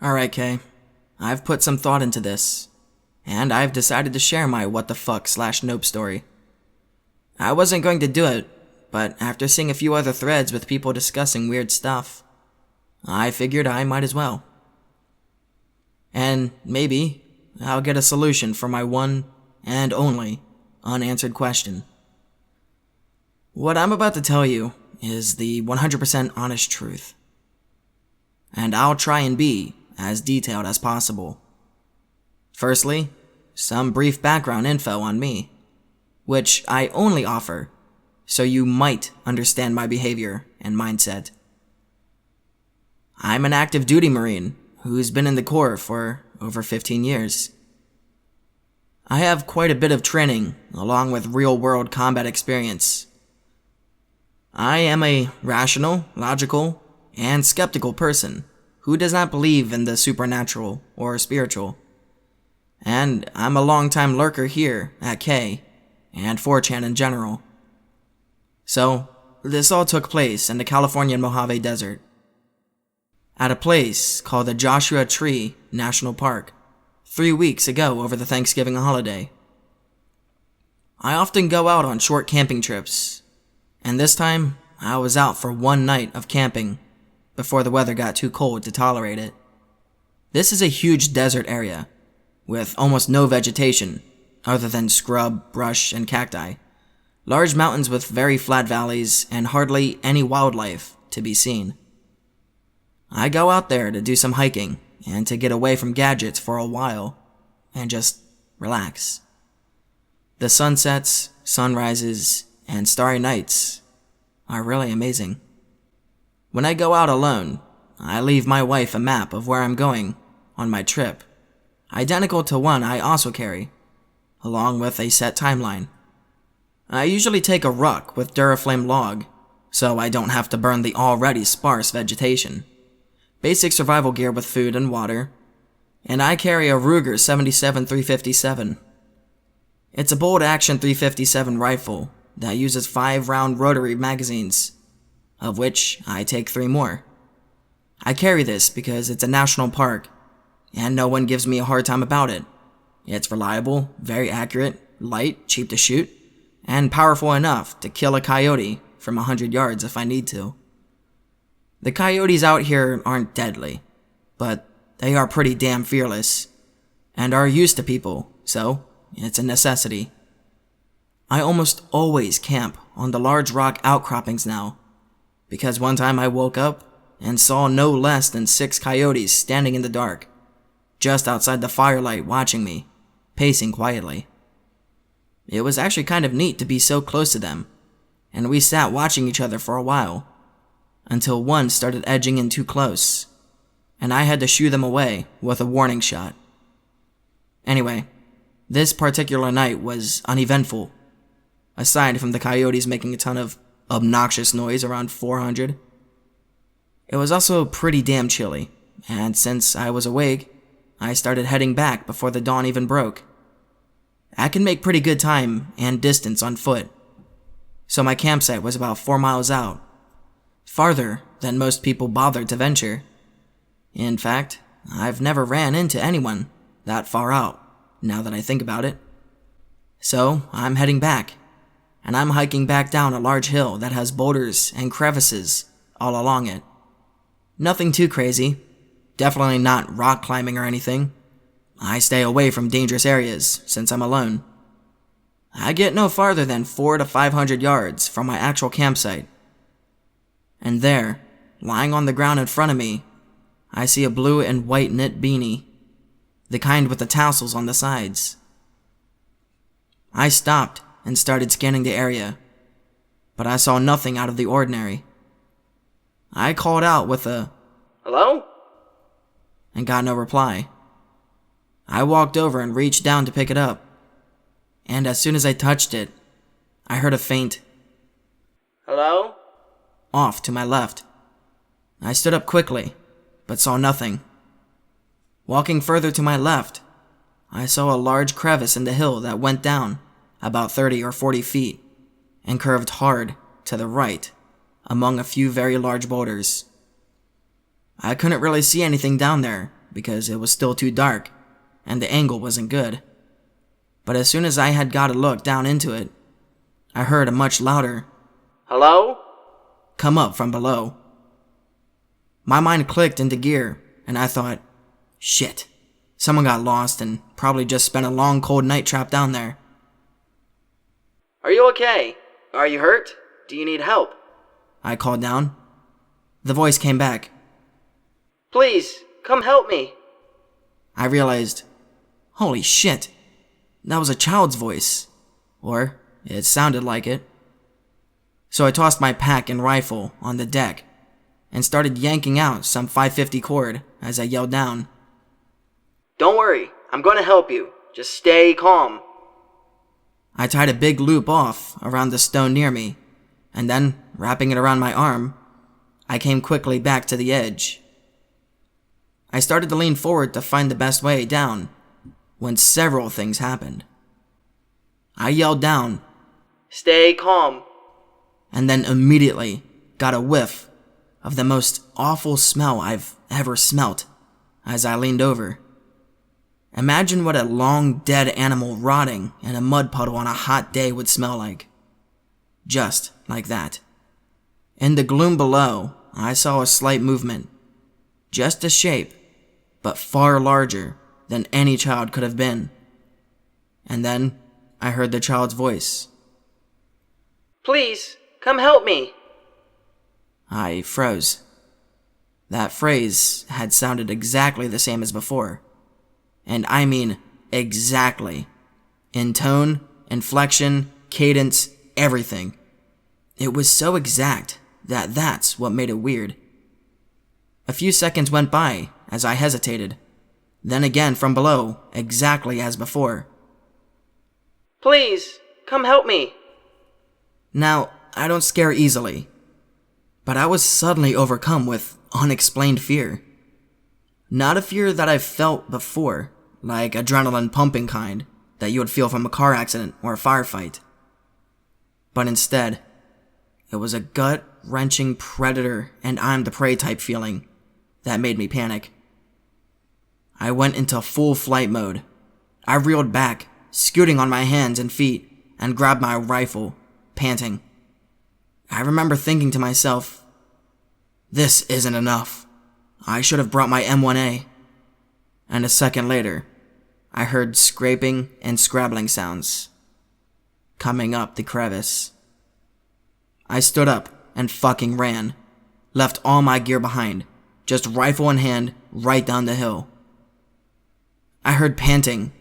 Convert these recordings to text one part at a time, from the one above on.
Alright, Kay. I've put some thought into this, and I've decided to share my what the fuck/nope story. I wasn't going to do it, but after seeing a few other threads with people discussing weird stuff, I figured I might as well. And maybe I'll get a solution for my one and only unanswered question. What I'm about to tell you is the 100% honest truth, and I'll try and be as detailed as possible. Firstly, some brief background info on me, which I only offer so you might understand my behavior and mindset. I'm an active duty Marine who's been in the Corps for over 15 years. I have quite a bit of training along with real-world combat experience. I am a rational, logical, and skeptical person who does not believe in the supernatural or spiritual. And I'm a long-time lurker here at K and 4chan in general. So, this all took place in the Californian Mojave Desert, at a place called the Joshua Tree National Park, 3 weeks ago over the Thanksgiving holiday. I often go out on short camping trips, and this time I was out for one night of camping before the weather got too cold to tolerate it. This is a huge desert area with almost no vegetation other than scrub, brush, and cacti, large mountains with very flat valleys, and hardly any wildlife to be seen. I go out there to do some hiking and to get away from gadgets for a while and just relax. The sunsets, sunrises, and starry nights are really amazing. When I go out alone, I leave my wife a map of where I'm going on my trip, identical to one I also carry, along with a set timeline. I usually take a ruck with Duraflame log, so I don't have to burn the already sparse vegetation, basic survival gear with food and water, and I carry a Ruger 77 357. It's a bolt-action 357 rifle that uses 5-round rotary magazines, of which I take 3 more. I carry this because it's a national park, and no one gives me a hard time about it. It's reliable, very accurate, light, cheap to shoot, and powerful enough to kill a coyote from 100 yards if I need to. The coyotes out here aren't deadly, but they are pretty damn fearless, and are used to people, so it's a necessity. I almost always camp on the large rock outcroppings now, because one time I woke up and saw no less than 6 coyotes standing in the dark, just outside the firelight watching me, pacing quietly. It was actually kind of neat to be so close to them, and we sat watching each other for a while, until one started edging in too close, and I had to shoo them away with a warning shot. Anyway, this particular night was uneventful, aside from the coyotes making a ton of obnoxious noise around 400. It was also pretty damn chilly, and since I was awake, I started heading back before the dawn even broke. I can make pretty good time and distance on foot, so my campsite was about 4 miles out, farther than most people bothered to venture. In fact, I've never ran into anyone that far out, now that I think about it. So I'm heading back, and I'm hiking back down a large hill that has boulders and crevices all along it. Nothing too crazy, definitely not rock climbing or anything. I stay away from dangerous areas since I'm alone. I get no farther than 400 to 500 yards from my actual campsite. And there, lying on the ground in front of me, I see a blue and white knit beanie, the kind with the tassels on the sides. I stopped and started scanning the area, but I saw nothing out of the ordinary. I called out with a "Hello?" and got no reply. I walked over and reached down to pick it up, and as soon as I touched it, I heard a faint "Hello?" off to my left. I stood up quickly, but saw nothing. Walking further to my left, I saw a large crevice in the hill that went down about 30 or 40 feet and curved hard to the right among a few very large boulders. I couldn't really see anything down there because it was still too dark and the angle wasn't good. But as soon as I had got a look down into it, I heard a much louder "Hello?" come up from below. My mind clicked into gear, and I thought, shit, someone got lost and probably just spent a long cold night trapped down there. "Are you okay? Are you hurt? Do you need help?" I called down. The voice came back. "Please, come help me." I realized, holy shit, that was a child's voice. Or it sounded like it. So I tossed my pack and rifle on the deck and started yanking out some 550 cord as I yelled down, "Don't worry, I'm going to help you. Just stay calm." I tied a big loop off around the stone near me, and then, wrapping it around my arm, I came quickly back to the edge. I started to lean forward to find the best way down, when several things happened. I yelled down, "Stay calm," and then immediately got a whiff of the most awful smell I've ever smelt as I leaned over. Imagine what a long dead animal rotting in a mud puddle on a hot day would smell like. Just like that. In the gloom below, I saw a slight movement. Just a shape, but far larger than any child could have been. And then I heard the child's voice. "Please, come help me." I froze. That phrase had sounded exactly the same as before. And I mean exactly. In tone, inflection, cadence, everything. It was so exact that that's what made it weird. A few seconds went by as I hesitated. Then again from below, exactly as before. "Please, come help me." Now, I don't scare easily, but I was suddenly overcome with unexplained fear. Not a fear that I've felt before, like adrenaline pumping kind that you would feel from a car accident or a firefight. But instead, it was a gut-wrenching predator and I'm the prey type feeling that made me panic. I went into full flight mode. I reeled back, scooting on my hands and feet, and grabbed my rifle, panting. I remember thinking to myself, this isn't enough. I should have brought my M1A. And a second later, I heard scraping and scrabbling sounds coming up the crevice. I stood up and fucking ran, left all my gear behind, just rifle in hand right down the hill. I heard panting,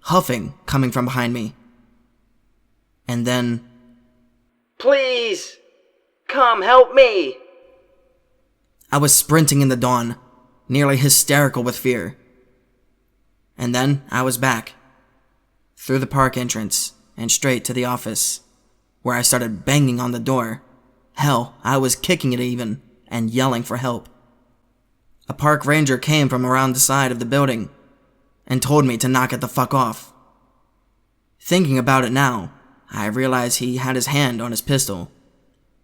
huffing coming from behind me. And then, "Please, come help me." I was sprinting in the dawn, nearly hysterical with fear. And then I was back, through the park entrance and straight to the office, where I started banging on the door. Hell, I was kicking it even, and yelling for help. A park ranger came from around the side of the building and told me to knock it the fuck off. Thinking about it now, I realized he had his hand on his pistol,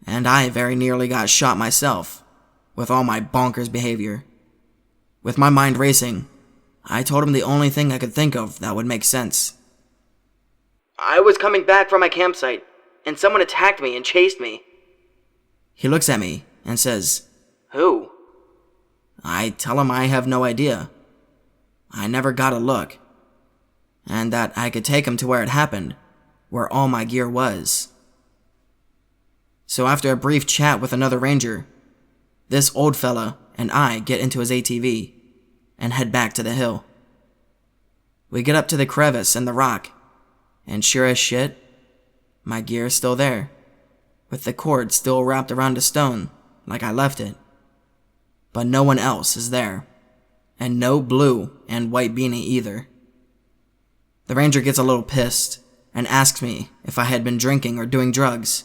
and I very nearly got shot myself, with all my bonkers behavior. With my mind racing, I told him the only thing I could think of that would make sense. "I was coming back from my campsite, and someone attacked me and chased me." He looks at me and says, "Who?" I tell him I have no idea. I never got a look, and that I could take him to where it happened, where all my gear was. So after a brief chat with another ranger, this old fella and I get into his ATV and head back to the hill. We get up to the crevice in the rock, and sure as shit, my gear is still there, with the cord still wrapped around a stone like I left it. But no one else is there, and no blue and white beanie either. The ranger gets a little pissed and asks me if I had been drinking or doing drugs,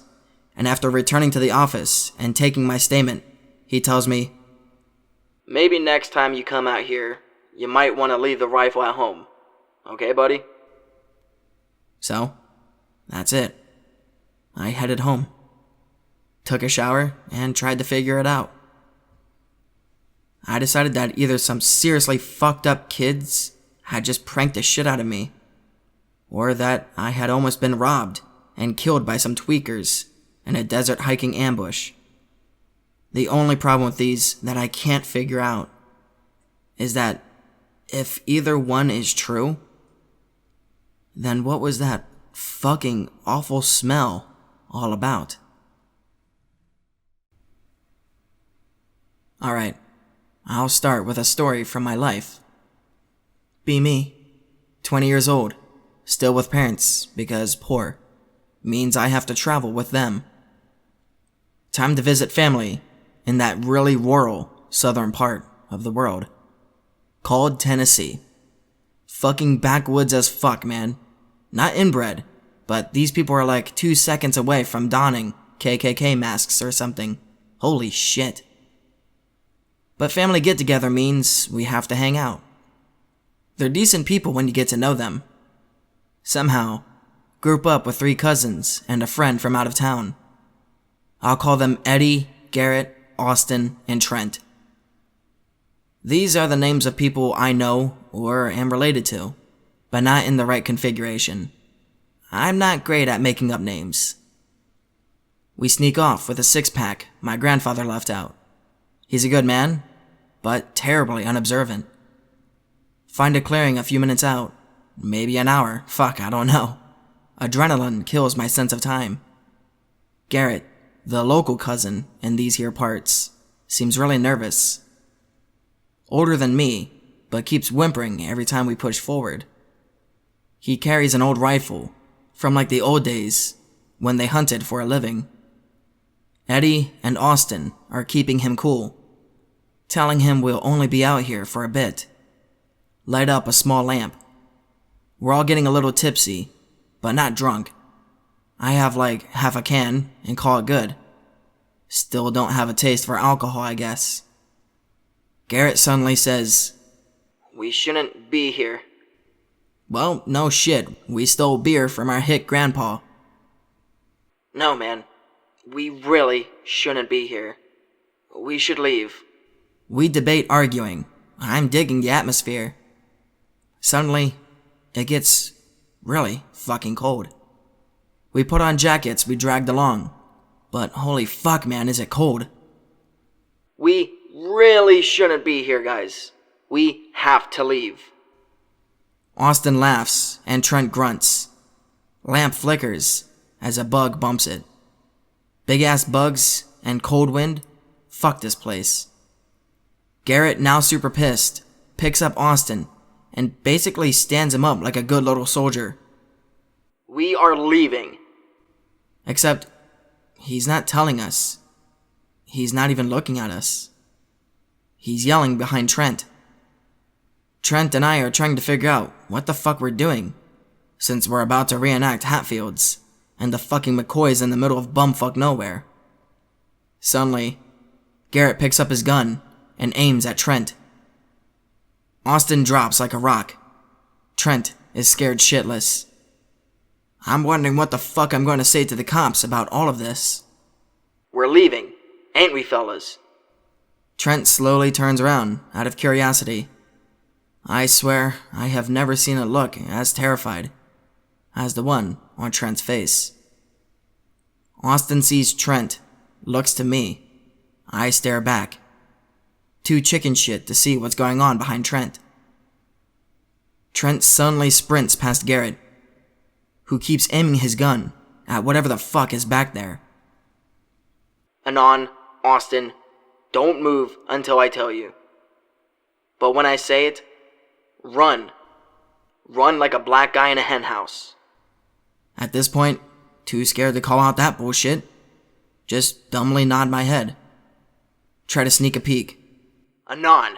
and after returning to the office and taking my statement, he tells me, "Maybe next time you come out here, you might want to leave the rifle at home. Okay, buddy?" So, that's it. I headed home, took a shower, and tried to figure it out. I decided that either some seriously fucked up kids had just pranked the shit out of me, or that I had almost been robbed and killed by some tweakers in a desert hiking ambush. The only problem with these that I can't figure out is that if either one is true, then what was that fucking awful smell all about? Alright, I'll start with a story from my life. Be me, 20 years old, still with parents because poor means I have to travel with them. Time to visit family in that really rural southern part of the world called Tennessee. Fucking backwoods as fuck, man. Not inbred, but these people are like 2 seconds away from donning KKK masks or something. Holy shit. But family get-together means we have to hang out. They're decent people when you get to know them. Somehow, group up with 3 cousins and a friend from out of town. I'll call them Eddie, Garrett, Austin, and Trent. These are the names of people I know or am related to, but not in the right configuration. I'm not great at making up names. We sneak off with a 6-pack my grandfather left out. He's a good man, but terribly unobservant. Find a clearing a few minutes out, maybe an hour, fuck, I don't know. Adrenaline kills my sense of time. Garrett, the local cousin in these here parts, seems really nervous. Older than me, but keeps whimpering every time we push forward. He carries an old rifle from like the old days when they hunted for a living. Eddie and Austin are keeping him cool, telling him we'll only be out here for a bit. Light up a small lamp. We're all getting a little tipsy, but not drunk. I have like half a can and call it good. Still don't have a taste for alcohol, I guess. Garrett suddenly says, "We shouldn't be here." Well, no shit, we stole beer from our hick grandpa. No, man, we really shouldn't be here. We should leave. We debate arguing. I'm digging the atmosphere. Suddenly, it gets really fucking cold. We put on jackets we dragged along, but holy fuck, man, is it cold. We really shouldn't be here, guys. We have to leave. Austin laughs and Trent grunts. Lamp flickers as a bug bumps it. Big ass bugs and cold wind? Fuck this place. Garrett, now super pissed, picks up Austin and basically stands him up like a good little soldier. We are leaving. Except, he's not telling us. He's not even looking at us. He's yelling behind Trent. Trent and I are trying to figure out what the fuck we're doing, since we're about to reenact Hatfields, and the fucking McCoy's in the middle of bumfuck nowhere. Suddenly, Garrett picks up his gun and aims at Trent. Austin drops like a rock. Trent is scared shitless. I'm wondering what the fuck I'm going to say to the cops about all of this. We're leaving, ain't we, fellas? Trent slowly turns around, out of curiosity. I swear, I have never seen a look as terrified as the one on Trent's face. Austin sees Trent, looks to me. I stare back. Too chicken shit to see what's going on behind Trent. Trent suddenly sprints past Garrett, who keeps aiming his gun at whatever the fuck is back there. Anon, Austin, don't move until I tell you. But when I say it, run. Run like a black guy in a henhouse. At this point, too scared to call out that bullshit. Just dumbly nod my head. Try to sneak a peek. Anon,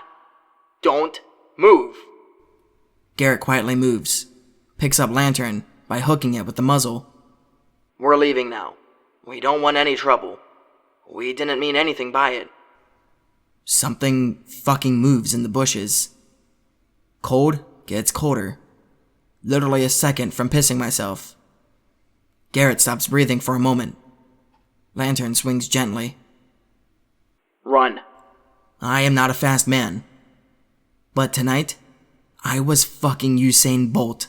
don't move. Garrett quietly moves, picks up lantern by hooking it with the muzzle. We're leaving now. We don't want any trouble. We didn't mean anything by it. Something fucking moves in the bushes. Cold gets colder. Literally a second from pissing myself. Garrett stops breathing for a moment. Lantern swings gently. Run. I am not a fast man. But tonight, I was fucking Usain Bolt.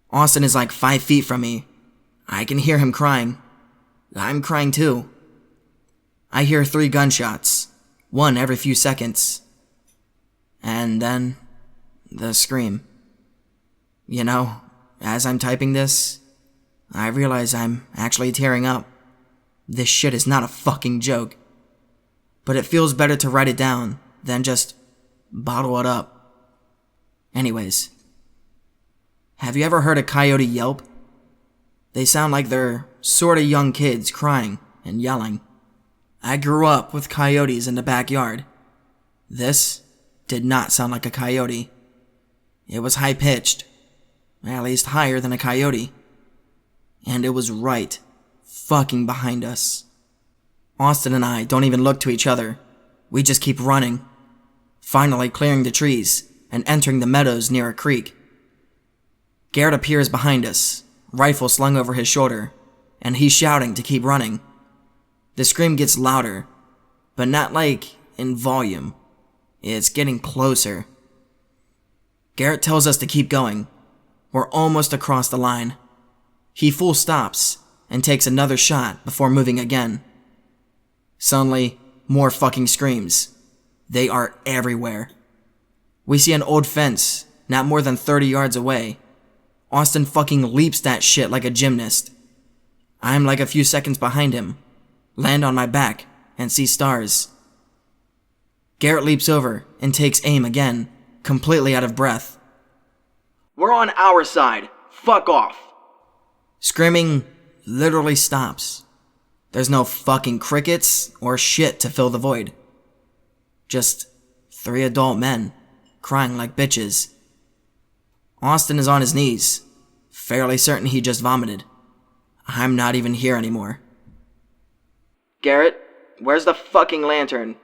Austin is like 5 feet from me. I can hear him crying. I'm crying too. I hear 3 gunshots, one every few seconds. And then, the scream. You know, as I'm typing this, I realize I'm actually tearing up. This shit is not a fucking joke. But it feels better to write it down than just bottle it up. Anyways, have you ever heard a coyote yelp? They sound like they're sorta young kids crying and yelling. I grew up with coyotes in the backyard. This did not sound like a coyote. It was high-pitched, at least higher than a coyote. And it was right fucking behind us. Austin and I don't even look to each other. We just keep running, finally clearing the trees and entering the meadows near a creek. Garrett appears behind us, rifle slung over his shoulder, and he's shouting to keep running. The scream gets louder, but not like in volume. It's getting closer. Garrett tells us to keep going. We're almost across the line. He full stops and takes another shot before moving again. Suddenly, more fucking screams. They are everywhere. We see an old fence, not more than 30 yards away. Austin fucking leaps that shit like a gymnast. I'm like a few seconds behind him, land on my back, and see stars. Garrett leaps over and takes aim again, completely out of breath. We're on our side. Fuck off. Screaming literally stops. There's no fucking crickets or shit to fill the void. Just 3 adult men crying like bitches. Austin is on his knees, fairly certain he just vomited. I'm not even here anymore. Garrett, where's the fucking lantern?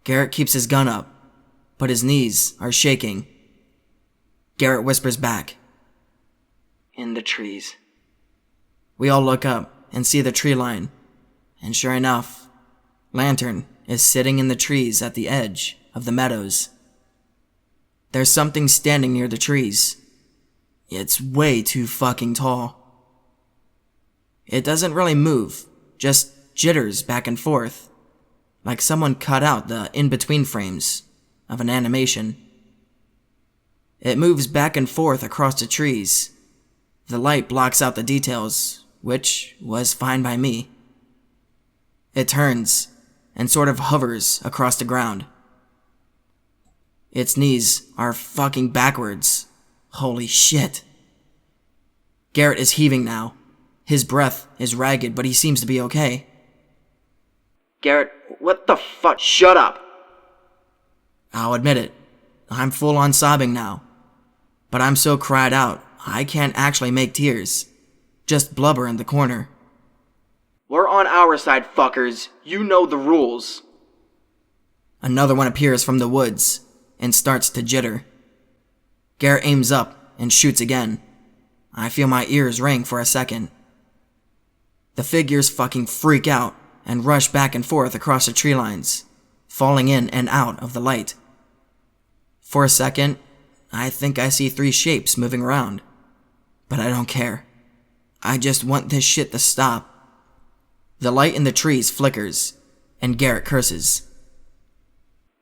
Garrett keeps his gun up, but his knees are shaking. Garrett whispers back. In the trees. We all look up and see the tree line, and sure enough, Lantern is sitting in the trees at the edge of the meadows. There's something standing near the trees. It's way too fucking tall. It doesn't really move, just jitters back and forth, like someone cut out the in-between frames of an animation. It moves back and forth across the trees. The light blocks out the details, which was fine by me. It turns and sort of hovers across the ground. Its knees are fucking backwards. Holy shit. Garrett is heaving now. His breath is ragged, but he seems to be okay. Garrett, what the fuck? Shut up! I'll admit it. I'm full on sobbing now. But I'm so cried out, I can't actually make tears. Just blubber in the corner. We're on our side, fuckers. You know the rules. Another one appears from the woods and starts to jitter. Garrett aims up and shoots again. I feel my ears ring for a second. The figures fucking freak out and rush back and forth across the tree lines, falling in and out of the light. For a second, I think I see 3 shapes moving around. But I don't care. I just want this shit to stop. The light in the trees flickers, and Garrett curses.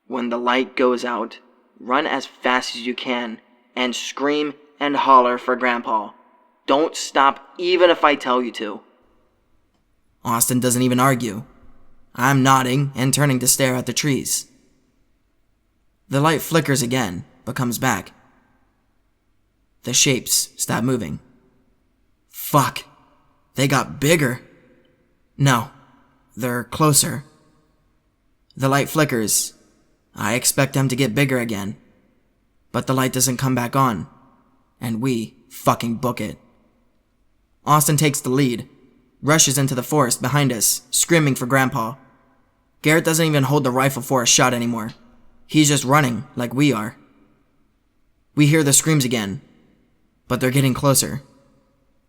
When the light goes out, run as fast as you can, and scream and holler for Grandpa. Don't stop even if I tell you to. Austin doesn't even argue. I'm nodding and turning to stare at the trees. The light flickers again, but comes back. The shapes stop moving. Fuck. They got bigger. No, they're closer. The light flickers. I expect them to get bigger again. But the light doesn't come back on. And we fucking book it. Austin takes the lead, rushes into the forest behind us, screaming for Grandpa. Garrett doesn't even hold the rifle for a shot anymore. He's just running like we are. We hear the screams again, but they're getting closer.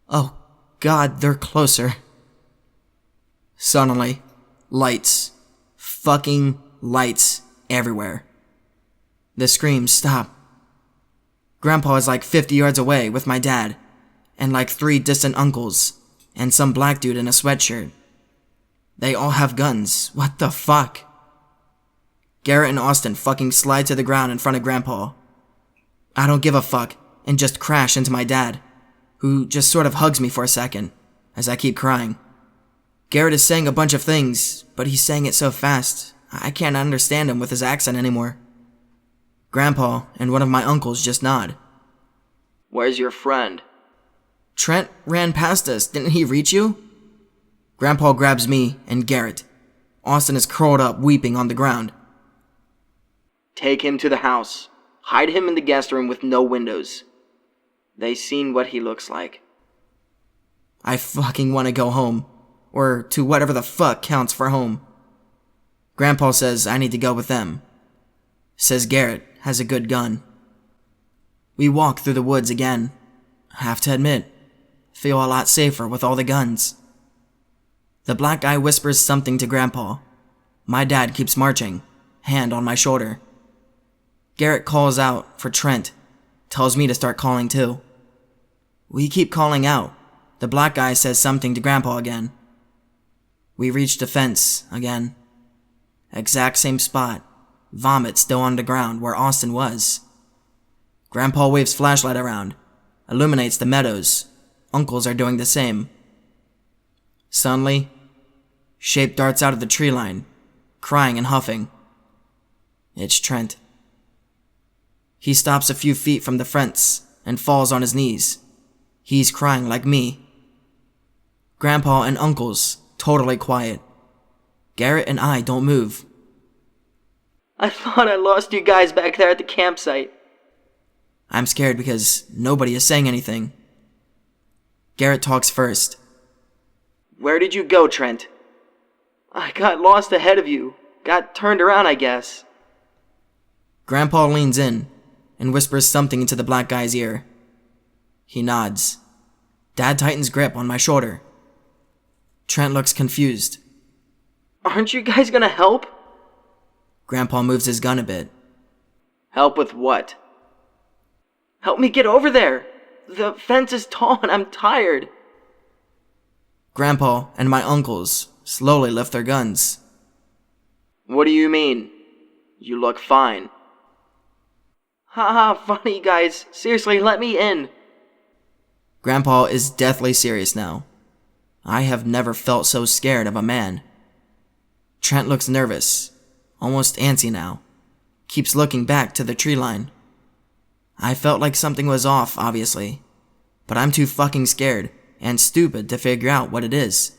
Oh, God, they're closer. Suddenly, lights. Fucking lights everywhere. The screams stop. Grandpa is like 50 yards away with my dad, and like 3 distant uncles, and some black dude in a sweatshirt. They all have guns. What the fuck? Garrett and Austin fucking slide to the ground in front of Grandpa. I don't give a fuck and just crash into my dad, who just sort of hugs me for a second as I keep crying. Garrett is saying a bunch of things, but he's saying it so fast, I can't understand him with his accent anymore. Grandpa and one of my uncles just nod. Where's your friend? Trent ran past us. Didn't he reach you? Grandpa grabs me and Garrett. Austin is curled up, weeping on the ground. Take him to the house. Hide him in the guest room with no windows. They seen what he looks like. I fucking want to go home. Or to whatever the fuck counts for home. Grandpa says I need to go with them. Says Garrett has a good gun. We walk through the woods again. I have to admit, feel a lot safer with all the guns. The black guy whispers something to Grandpa. My dad keeps marching, hand on my shoulder. Garrett calls out for Trent, tells me to start calling too. We keep calling out. The black guy says something to Grandpa again. We reach the fence again. Exact same spot. Vomit still on the ground where Austin was. Grandpa waves flashlight around, illuminates the meadows. Uncles are doing the same. Suddenly, shape darts out of the tree line, crying and huffing. It's Trent. He stops a few feet from the fence and falls on his knees. He's crying like me. Grandpa and uncles, totally quiet. Garrett and I don't move. I thought I lost you guys back there at the campsite. I'm scared because nobody is saying anything. Garrett talks first. Where did you go, Trent? I got lost ahead of you. Got turned around, I guess. Grandpa leans in and whispers something into the black guy's ear. He nods. Dad tightens grip on my shoulder. Trent looks confused. Aren't you guys gonna help? Grandpa moves his gun a bit. Help with what? Help me get over there. The fence is tall and I'm tired. Grandpa and my uncles slowly lift their guns. What do you mean? You look fine. Haha, funny guys. Seriously, let me in. Grandpa is deathly serious now. I have never felt so scared of a man. Trent looks nervous, almost antsy now. Keeps looking back to the tree line. I felt like something was off, obviously, but I'm too fucking scared and stupid to figure out what it is.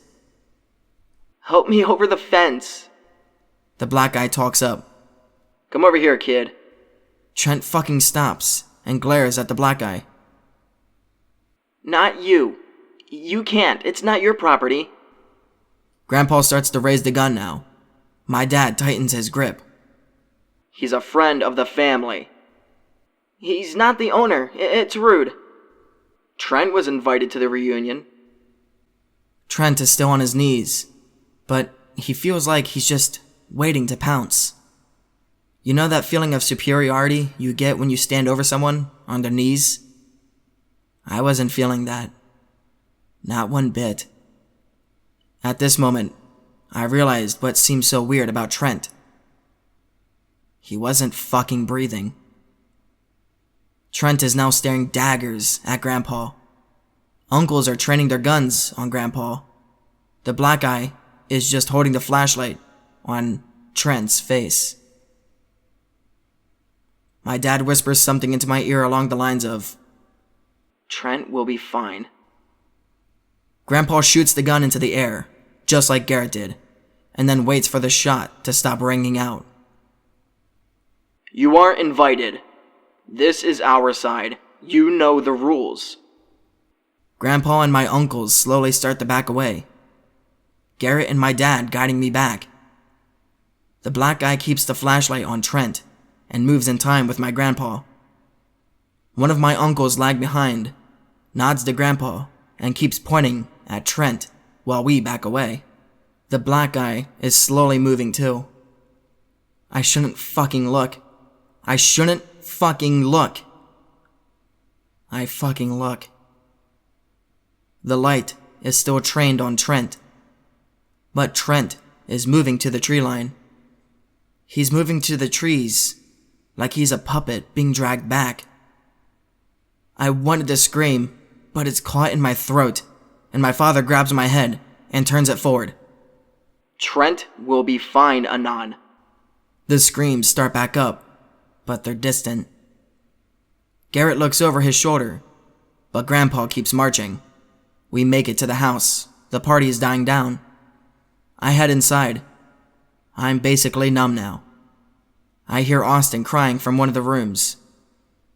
Help me over the fence. The black guy talks up. Come over here, kid. Trent fucking stops and glares at the black guy. Not you. You can't. It's not your property. Grandpa starts to raise the gun now. My dad tightens his grip. He's a friend of the family. He's not the owner. It's rude. Trent was invited to the reunion. Trent is still on his knees, but he feels like he's just waiting to pounce. You know that feeling of superiority you get when you stand over someone on their knees? I wasn't feeling that. Not one bit. At this moment, I realized what seemed so weird about Trent. He wasn't fucking breathing. Trent is now staring daggers at Grandpa. Uncles are training their guns on Grandpa. The black guy is just holding the flashlight on Trent's face. My dad whispers something into my ear along the lines of, Trent will be fine. Grandpa shoots the gun into the air, just like Garrett did, and then waits for the shot to stop ringing out. You aren't invited. This is our side. You know the rules. Grandpa and my uncles slowly start to back away. Garrett and my dad guiding me back. The black guy keeps the flashlight on Trent and moves in time with my grandpa. One of my uncles lag behind, nods to Grandpa, and keeps pointing at Trent while we back away. The black guy is slowly moving too. I shouldn't fucking look. I shouldn't fucking look. I fucking look. The light is still trained on Trent. But Trent is moving to the tree line. He's moving to the trees, like he's a puppet being dragged back. I wanted to scream, but it's caught in my throat, and my father grabs my head and turns it forward. Trent will be fine, Anon. The screams start back up, but they're distant. Garrett looks over his shoulder, but Grandpa keeps marching. We make it to the house. The party is dying down. I head inside. I'm basically numb now. I hear Austin crying from one of the rooms.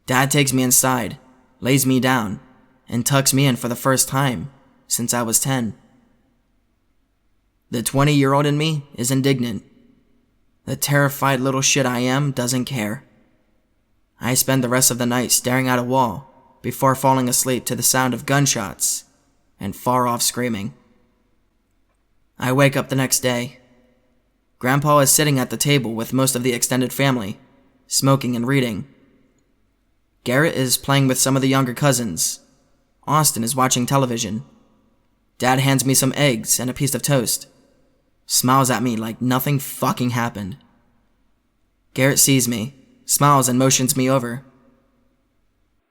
Dad takes me inside, lays me down, and tucks me in for the first time since I was 10. The 20-year-old in me is indignant. The terrified little shit I am doesn't care. I spend the rest of the night staring at a wall before falling asleep to the sound of gunshots and far-off screaming. I wake up the next day. Grandpa is sitting at the table with most of the extended family, smoking and reading. Garrett is playing with some of the younger cousins. Austin is watching television. Dad hands me some eggs and a piece of toast. Smiles at me like nothing fucking happened. Garrett sees me, smiles and motions me over.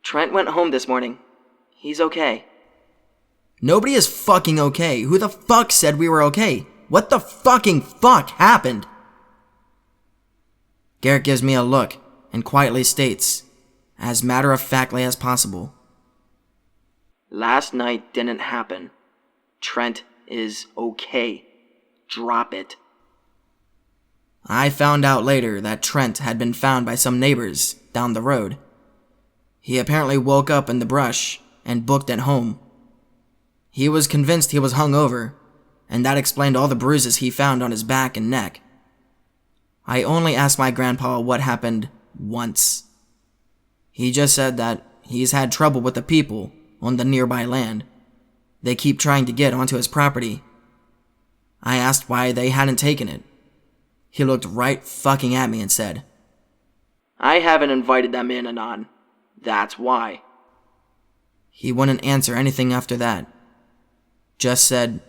Trent went home this morning. He's okay. Nobody is fucking okay. Who the fuck said we were okay? What the fucking fuck happened? Garrett gives me a look and quietly states, as matter-of-factly as possible. Last night didn't happen. Trent is okay. Drop it. I found out later that Trent had been found by some neighbors down the road. He apparently woke up in the brush and booked it home. He was convinced he was hungover, and that explained all the bruises he found on his back and neck. I only asked my grandpa what happened once. He just said that he's had trouble with the people on the nearby land. They keep trying to get onto his property. I asked why they hadn't taken it. He looked right fucking at me and said, I haven't invited them in, Anon. That's why. He wouldn't answer anything after that. Just said,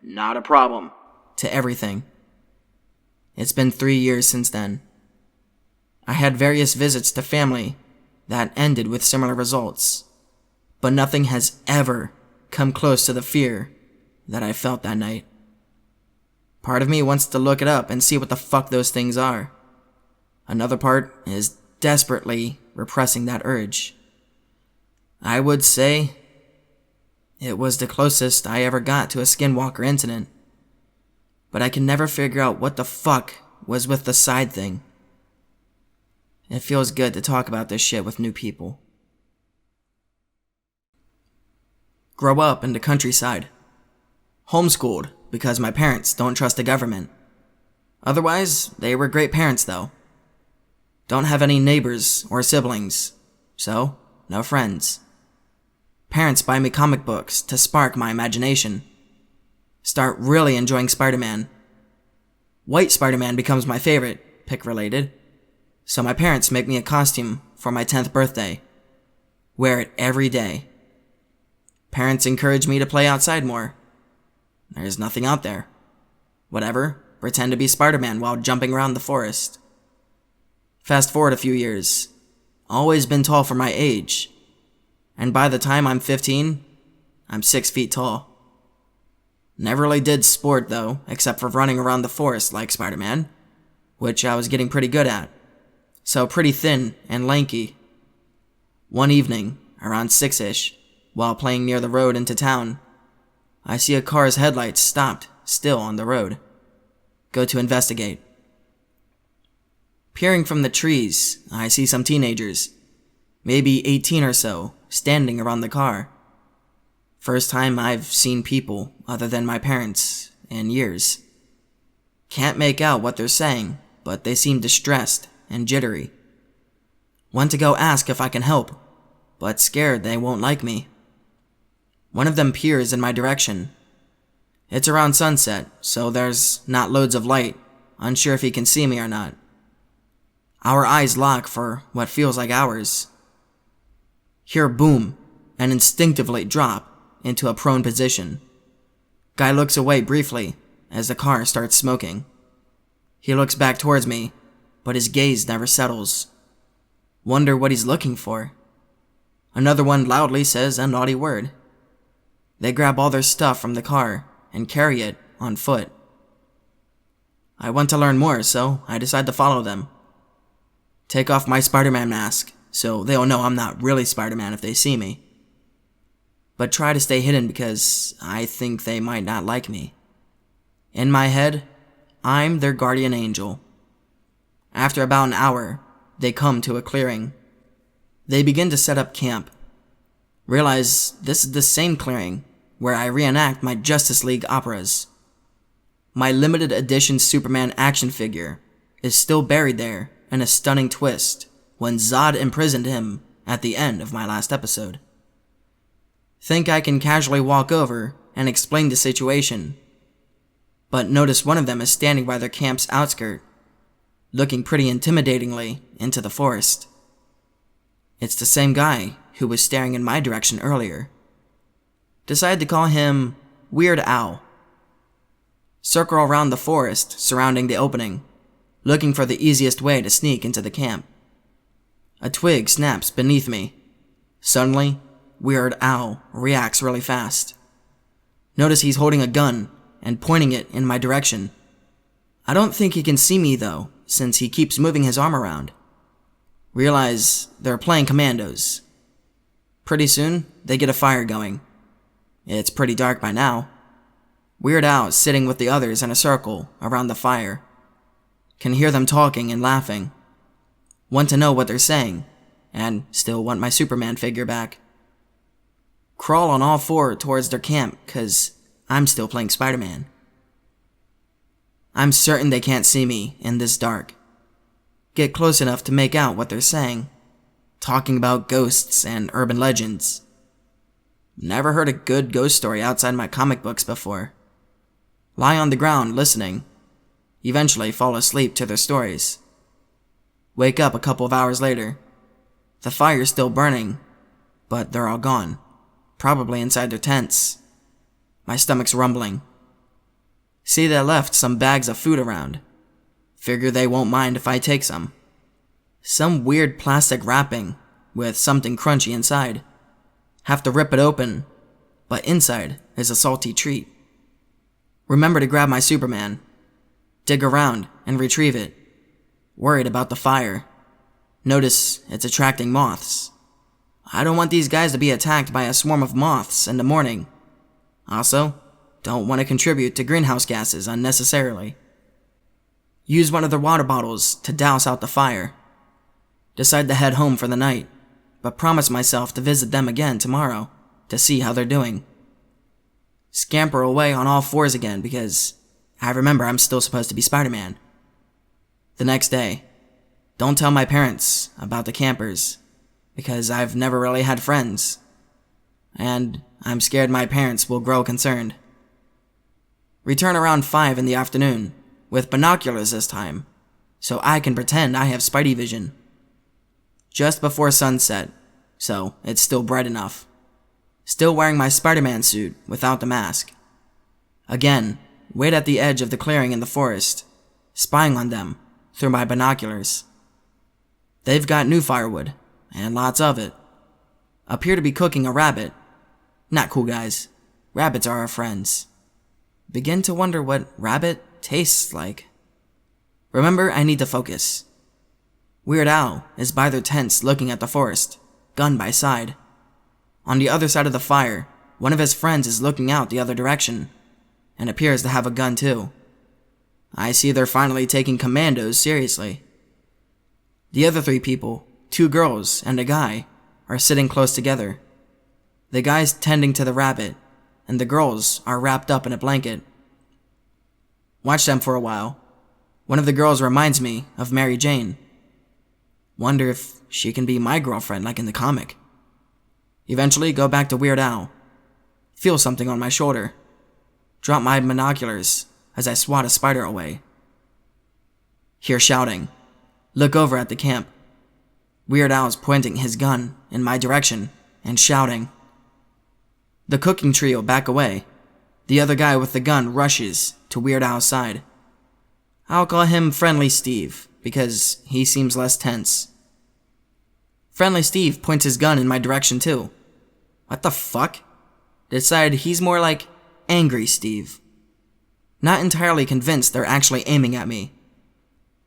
not a problem, to everything. It's been 3 years since then. I had various visits to family that ended with similar results, but nothing has ever come close to the fear that I felt that night. Part of me wants to look it up and see what the fuck those things are. Another part is desperately repressing that urge. I would say it was the closest I ever got to a skinwalker incident, but I can never figure out what the fuck was with the side thing. It feels good to talk about this shit with new people. Grow up in the countryside. Homeschooled because my parents don't trust the government. Otherwise, they were great parents though. Don't have any neighbors or siblings, so no friends. Parents buy me comic books to spark my imagination. Start really enjoying Spider-Man. White Spider-Man becomes my favorite, pick-related. So my parents make me a costume for my 10th birthday. Wear it every day. Parents encourage me to play outside more. There's nothing out there. Whatever, pretend to be Spider-Man while jumping around the forest. Fast forward a few years. Always been tall for my age. And by the time I'm 15, I'm 6 feet tall. Never really did sport though, except for running around the forest like Spider-Man, which I was getting pretty good at. So pretty thin and lanky. One evening, around 6-ish, while playing near the road into town, I see a car's headlights stopped still on the road. Go to investigate. Peering from the trees, I see some teenagers, maybe 18 or so, standing around the car. First time I've seen people other than my parents in years. Can't make out what they're saying, but they seem distressed and jittery. Want to go ask if I can help, but scared they won't like me. One of them peers in my direction. It's around sunset, so there's not loads of light, unsure if he can see me or not. Our eyes lock for what feels like hours. Hear boom, and instinctively drop into a prone position. Guy looks away briefly as the car starts smoking. He looks back towards me, but his gaze never settles. Wonder what he's looking for. Another one loudly says a naughty word. They grab all their stuff from the car and carry it on foot. I want to learn more, so I decide to follow them. Take off my Spider-Man mask, so they'll know I'm not really Spider-Man if they see me. But try to stay hidden because I think they might not like me. In my head, I'm their guardian angel. After about an hour, they come to a clearing. They begin to set up camp. Realize this is the same clearing where I reenact my Justice League operas. My limited edition Superman action figure is still buried there in a stunning twist when Zod imprisoned him at the end of my last episode. Think I can casually walk over and explain the situation, but notice one of them is standing by their camp's outskirt, looking pretty intimidatingly into the forest. It's the same guy who was staring in my direction earlier. Decide to call him Weird Al. Circle around the forest surrounding the opening, looking for the easiest way to sneak into the camp. A twig snaps beneath me. Suddenly, Weird Al reacts really fast. Notice he's holding a gun and pointing it in my direction. I don't think he can see me though, since he keeps moving his arm around. Realize they're playing commandos. Pretty soon, they get a fire going. It's pretty dark by now. Weird Al is sitting with the others in a circle around the fire. Can hear them talking and laughing. Want to know what they're saying, and still want my Superman figure back. Crawl on all four towards their camp, cause I'm still playing Spider-Man. I'm certain they can't see me in this dark. Get close enough to make out what they're saying. Talking about ghosts and urban legends. Never heard a good ghost story outside my comic books before. Lie on the ground listening. Eventually fall asleep to their stories. Wake up a couple of hours later. The fire's still burning, but they're all gone. Probably inside their tents. My stomach's rumbling. See they left some bags of food around. Figure they won't mind if I take some. Some weird plastic wrapping with something crunchy inside. Have to rip it open, but inside is a salty treat. Remember to grab my Superman. Dig around and retrieve it. Worried about the fire. Notice it's attracting moths. I don't want these guys to be attacked by a swarm of moths in the morning. Also, don't want to contribute to greenhouse gases unnecessarily. Use one of their water bottles to douse out the fire. Decide to head home for the night, but promise myself to visit them again tomorrow to see how they're doing. Scamper away on all fours again because I remember I'm still supposed to be Spider-Man. The next day, don't tell my parents about the campers because I've never really had friends, and I'm scared my parents will grow concerned. Return around 5 in the afternoon, with binoculars this time, so I can pretend I have Spidey vision. Just before sunset, so it's still bright enough. Still wearing my Spider-Man suit without the mask. Again, wait at the edge of the clearing in the forest, spying on them through my binoculars. They've got new firewood, and lots of it. Appear to be cooking a rabbit. Not cool, guys. Rabbits are our friends. Begin to wonder what rabbit tastes like. Remember, I need to focus. Weird Al is by their tents looking at the forest, gun by side. On the other side of the fire, one of his friends is looking out the other direction, and appears to have a gun too. I see they're finally taking commandos seriously. The other 3 people, 2 girls and a guy, are sitting close together. The guy's tending to the rabbit, and the girls are wrapped up in a blanket. Watch them for a while. One of the girls reminds me of Mary Jane. Wonder if she can be my girlfriend like in the comic. Eventually go back to Weird Al. Feel something on my shoulder. Drop my binoculars as I swat a spider away. Hear shouting. Look over at the camp. Weird Al's pointing his gun in my direction and shouting. The cooking trio back away. The other guy with the gun rushes to Weird Al's side. I'll call him Friendly Steve, because he seems less tense. Friendly Steve points his gun in my direction too. What the fuck? Decide he's more like Angry Steve. Not entirely convinced they're actually aiming at me.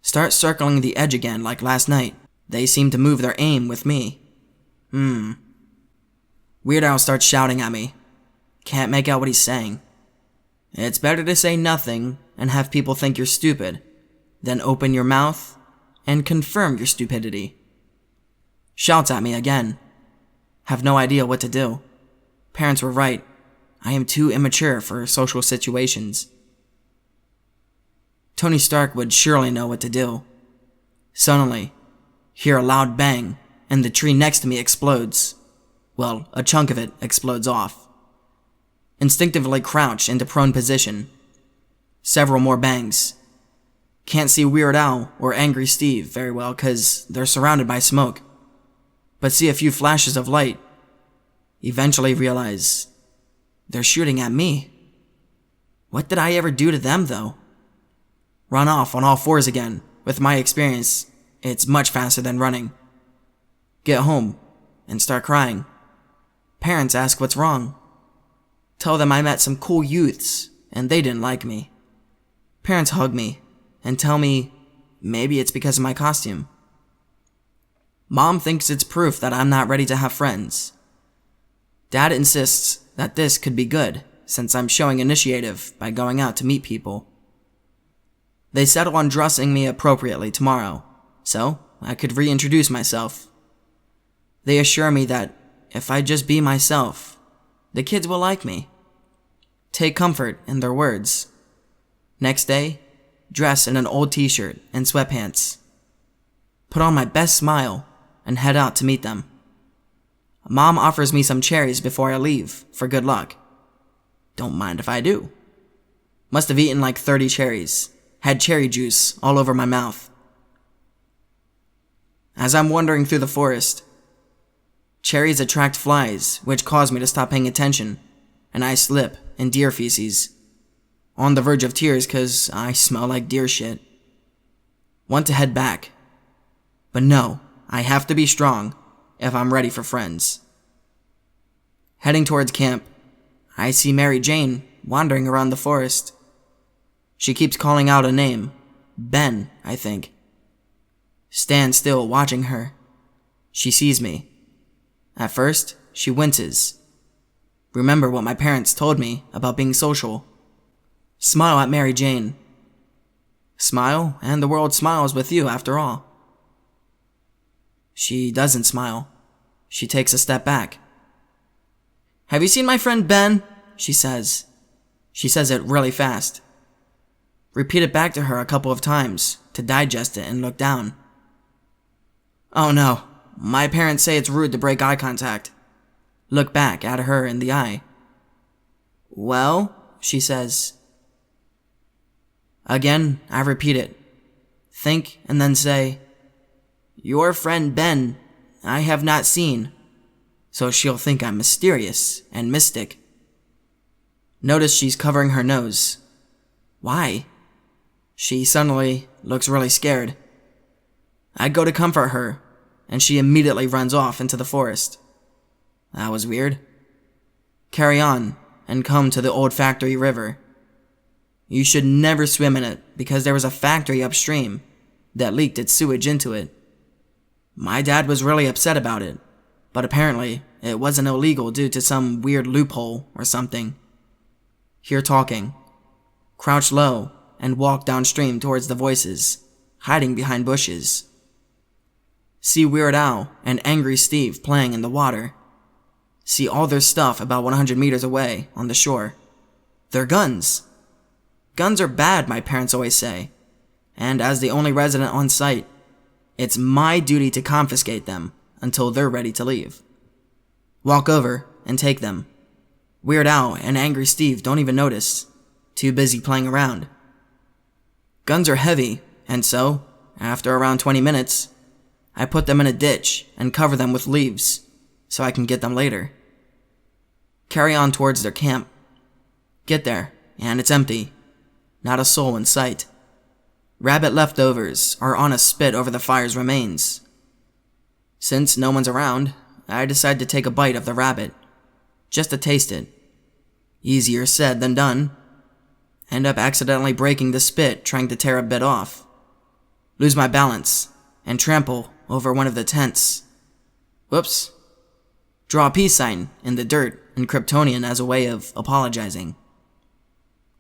Start circling the edge again like last night. They seem to move their aim with me. Weird Al starts shouting at me. Can't make out what he's saying. It's better to say nothing and have people think you're stupid than open your mouth and confirm your stupidity. Shouts at me again. Have no idea what to do. Parents were right. I am too immature for social situations. Tony Stark would surely know what to do. Suddenly, hear a loud bang, and the tree next to me explodes. Well, a chunk of it explodes off. Instinctively crouch into prone position. Several more bangs. Can't see Weird Al or Angry Steve very well because they're surrounded by smoke. But see a few flashes of light. Eventually realize they're shooting at me. What did I ever do to them though? Run off on all fours again. With my experience, it's much faster than running. Get home and start crying. Parents ask what's wrong. Tell them I met some cool youths and they didn't like me. Parents hug me and tell me maybe it's because of my costume. Mom thinks it's proof that I'm not ready to have friends. Dad insists that this could be good since I'm showing initiative by going out to meet people. They settle on dressing me appropriately tomorrow, so I could reintroduce myself. They assure me that if I just be myself, the kids will like me. Take comfort in their words. Next day, dress in an old t-shirt and sweatpants. Put on my best smile and head out to meet them. Mom offers me some cherries before I leave for good luck. Don't mind if I do. Must have eaten like 30 cherries. Had cherry juice all over my mouth. As I'm wandering through the forest, cherries attract flies, which cause me to stop paying attention, and I slip in deer feces. On the verge of tears cause I smell like deer shit. Want to head back. But no, I have to be strong if I'm ready for friends. Heading towards camp, I see Mary Jane wandering around the forest. She keeps calling out a name. Ben, I think. Stand still watching her. She sees me. At first, she winces. Remember what my parents told me about being social. Smile at Mary Jane. Smile, and the world smiles with you after all. She doesn't smile. She takes a step back. Have you seen my friend Ben? She says. She says it really fast. Repeat it back to her a couple of times to digest it and look down. Oh no, my parents say it's rude to break eye contact. Look back at her in the eye. Well, she says. Again, I repeat it. Think and then say, your friend Ben, I have not seen. So she'll think I'm mysterious and mystic. Notice she's covering her nose. Why? She suddenly looks really scared. I go to comfort her, and she immediately runs off into the forest. That was weird. Carry on, and come to the old factory river. You should never swim in it, because there was a factory upstream that leaked its sewage into it. My dad was really upset about it, but apparently it wasn't illegal due to some weird loophole or something. Hear talking. Crouch low and walk downstream towards the voices, hiding behind bushes. See Weird Al and Angry Steve playing in the water. See all their stuff about 100 meters away on the shore. Their guns. Guns are bad, my parents always say, and as the only resident on site, it's my duty to confiscate them until they're ready to leave. Walk over and take them. Weird Al and Angry Steve don't even notice, too busy playing around. Guns are heavy, and so after around 20 minutes, I put them in a ditch and cover them with leaves so I can get them later. Carry on towards their camp. Get there, and it's empty. Not a soul in sight. Rabbit leftovers are on a spit over the fire's remains. Since no one's around, I decide to take a bite of the rabbit, just to taste it. Easier said than done. End up accidentally breaking the spit trying to tear a bit off. Lose my balance and trample over one of the tents. Whoops. Draw a peace sign in the dirt in Kryptonian as a way of apologizing.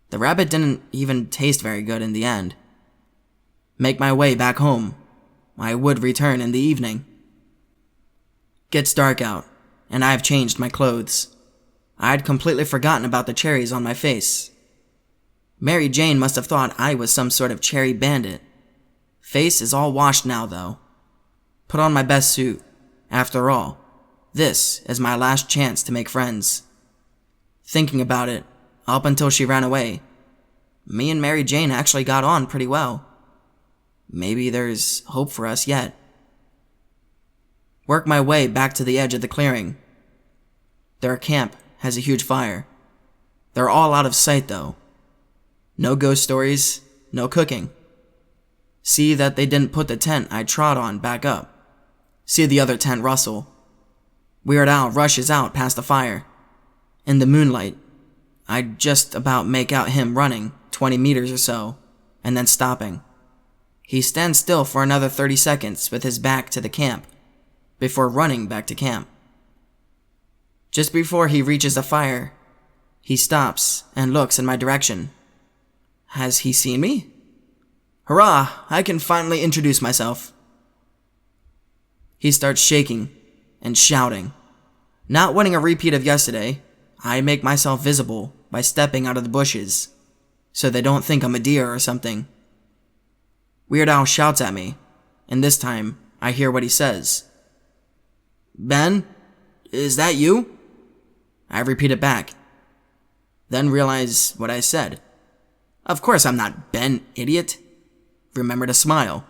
The rabbit didn't even taste very good in the end. Make my way back home. I would return in the evening. Gets dark out, and I've changed my clothes. I'd completely forgotten about the cherries on my face. Mary Jane must have thought I was some sort of cherry bandit. Face is all washed now, though. Put on my best suit. After all, this is my last chance to make friends. Thinking about it, up until she ran away, me and Mary Jane actually got on pretty well. Maybe there's hope for us yet. Work my way back to the edge of the clearing. Their camp has a huge fire. They're all out of sight, though. No ghost stories, no cooking. See that they didn't put the tent I trod on back up. See the other tent rustle. Weird Al rushes out past the fire. In the moonlight, I just about make out him running 20 meters or so, and then stopping. He stands still for another 30 seconds with his back to the camp, before running back to camp. Just before he reaches the fire, he stops and looks in my direction. Has he seen me? Hurrah, I can finally introduce myself. He starts shaking and shouting. Not wanting a repeat of yesterday, I make myself visible by stepping out of the bushes, so they don't think I'm a deer or something. Weird Al shouts at me, and this time I hear what he says. Ben, is that you? I repeat it back, then realize what I said. Of course I'm not Ben, idiot. Remember to smile.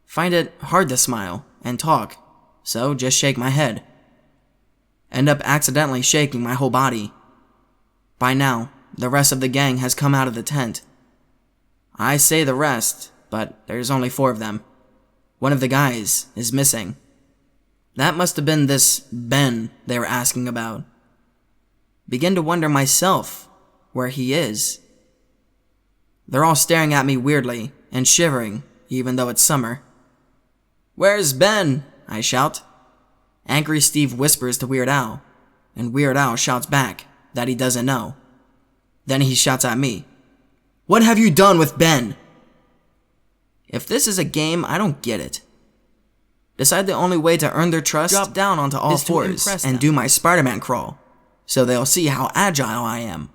Find it hard to smile and talk, so just shake my head. End up accidentally shaking my whole body. By now, the rest of the gang has come out of the tent. I say the rest, but there's only 4 of them. One of the guys is missing. That must have been this Ben they were asking about. Begin to wonder myself where he is. They're all staring at me weirdly and shivering, even though it's summer. Where's Ben? I shout. Angry Steve whispers to Weird Al, and Weird Al shouts back that he doesn't know. Then he shouts at me. What have you done with Ben? If this is a game, I don't get it. Decide the only way to earn their trust, drop down onto all fours and do my Spider-Man crawl, so they'll see how agile I am.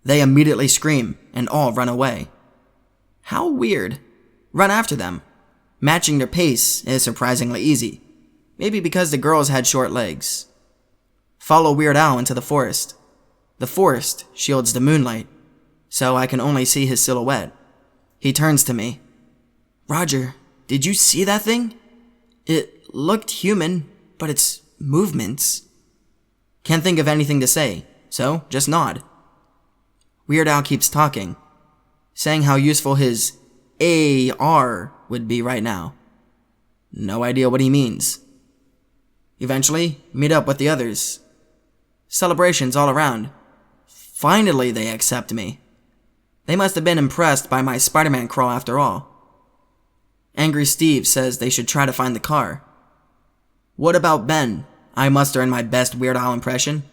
They immediately scream and all run away. How weird. Run after them. Matching their pace is surprisingly easy. Maybe because the girls had short legs. Follow Weird Al into the forest. The forest shields the moonlight, so I can only see his silhouette. He turns to me. Roger, did you see that thing? It looked human, but its movements. Can't think of anything to say, so just nod. Weird Al keeps talking, saying how useful his AR would be right now. No idea what he means. Eventually, meet up with the others. Celebrations all around. Finally, they accept me. They must have been impressed by my Spider-Man crawl after all. Angry Steve says they should try to find the car. What about Ben? I muster in my best Weird Al impression,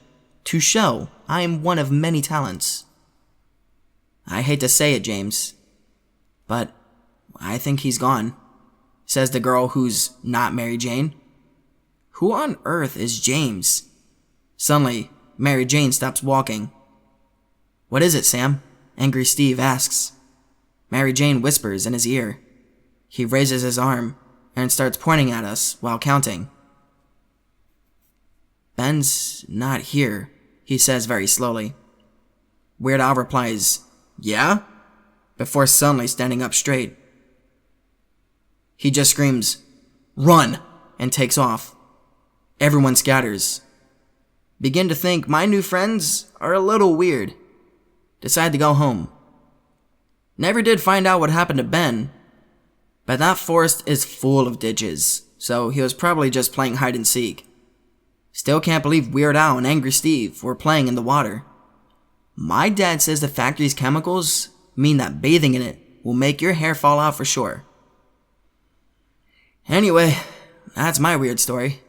to show I am one of many talents. I hate to say it, James, but I think he's gone, says the girl who's not Mary Jane. Who on earth is James? Suddenly, Mary Jane stops walking. What is it, Sam? Angry Steve asks. Mary Jane whispers in his ear. He raises his arm and starts pointing at us while counting. Ben's not here, he says very slowly. Weird Al replies, yeah? Before suddenly standing up straight. He just screams, "Run!" and takes off. Everyone scatters. Begin to think my new friends are a little weird. Decide to go home. Never did find out what happened to Ben, but that forest is full of ditches, so he was probably just playing hide and seek. Still can't believe Weird Al and Angry Steve were playing in the water. My dad says the factory's chemicals mean that bathing in it will make your hair fall out for sure. Anyway, that's my weird story.